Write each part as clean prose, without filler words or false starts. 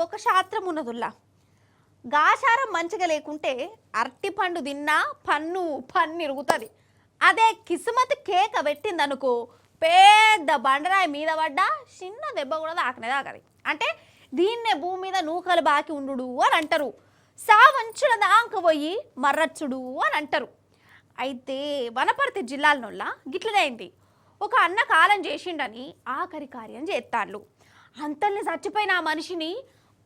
ఒక శాస్త్రం ఉన్నదుల్లా. గాచారం మంచిగా లేకుంటే అరటి పండు తిన్నా పన్ను ఇరుగుతుంది. అదే కిస్మత్ కేక పెట్టిందనుకో పెద్ద బండరాయి మీద పడ్డా చిన్న దెబ్బ కూడా తాకది. అంటే దీన్నే భూమి మీద నూకలు బాకి ఉండు అని అంటారు. సావంచుల దాంక పోయి మర్రచ్చుడు అని అంటారు. అయితే వనపర్తి జిల్లాలనొల్ల గిట్లదైంది. ఒక అన్న కాలం చేసిండని ఆఖరి కార్యం చేస్తాళ్ళు. అంతల్ని చచ్చిపోయిన ఆ మనిషిని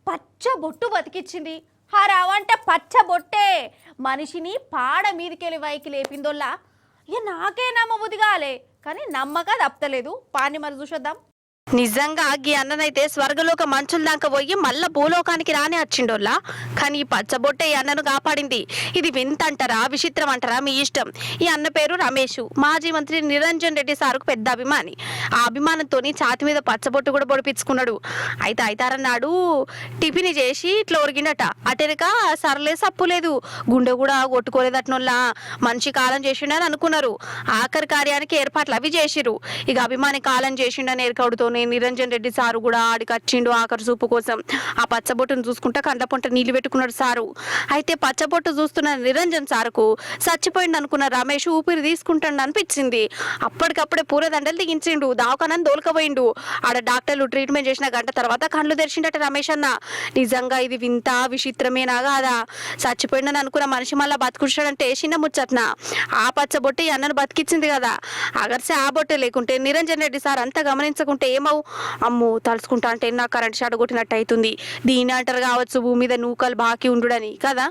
పచ్చ బొట్టు బతికిచ్చింది. హరావంటే పచ్చ బొట్టే మనిషిని పాడ మీదికెళ్ళి వైకి లేపిందోల్లా. ఇక నాకే నమ్మబుద్ధి కాలే, కానీ నమ్మక తప్పలేదు. పాని మరి చూసొద్దాం. నిజంగా గీ అన్ననైతే స్వర్గలోక మంచుల దాకా పోయి మళ్ళా భూలోకానికి రానే వచ్చిండోల్లా. కానీ ఈ పచ్చబొట్టే ఈ అన్నను కాపాడింది. ఇది వింత అంటారా విచిత్రం అంటారా మీ ఇష్టం. ఈ అన్న పేరు రమేష్. మాజీ మంత్రి నిరంజన్ రెడ్డి సారుకు పెద్ద అభిమాని. ఆ అభిమానంతో ఛాతి మీద పచ్చబొట్టు కూడా పొడిపించుకున్నాడు. అయితే అయితారన్నాడు టిఫిన్ చేసి ఇట్లా ఒరిగిండట. అటెనక సరలే సప్పు లేదు, గుండె కూడా కొట్టుకోలేదట్నోల్లా. మనిషి కాలం చేసిండని అనుకున్నారు. ఆఖరి కార్యానికి ఏర్పాట్లు అవి చేసిరు. ఇక అభిమాని కాలం చేసిండని ఏర్కౌడుతో నిరంజన్ రెడ్డి సారు కూడా ఆడికి వచ్చిండు ఆఖరి చూపు కోసం. ఆ పచ్చబొట్టును చూసుకుంటా కండ్ల పొంట నీళ్లు పెట్టుకున్నాడు సారు. అయితే పచ్చబొట్టు చూస్తున్న నిరంజన్ సారుకు చచ్చిపోయిండు అనుకున్న రమేష్ ఊపిరి తీసుకుంటాడు అనిపించింది. అప్పటికప్పుడే పూలదండలు దిగించిండు, దావకానని దోలుకపోయిండు. ఆడ డాక్టర్లు ట్రీట్మెంట్ చేసిన గంట తర్వాత కళ్ళు తెరిచిండట రమేష్ అన్న. నిజంగా ఇది వింత విచిత్రమేనా కాదా? చచ్చిపోయిండని అనుకున్న మనిషి మళ్ళా బతుకున్నాడంటే చిన్న ముచ్చట్న. ఆ పచ్చబొట్టు ఈ అన్నను బతికిచ్చింది కదా. అగర్సే ఆ బొట్టే లేకుంటే నిరంజన్ రెడ్డి సార్ అంతా గమనించకుంటే అమ్మో తలుచుకుంటా అంటే నాకు కరెంట్ షాట్ కొట్టినట్టు అవుతుంది. దీని అంటారు కావచ్చు భూమి మీద నూకలు బాకీ ఉండుడని కదా.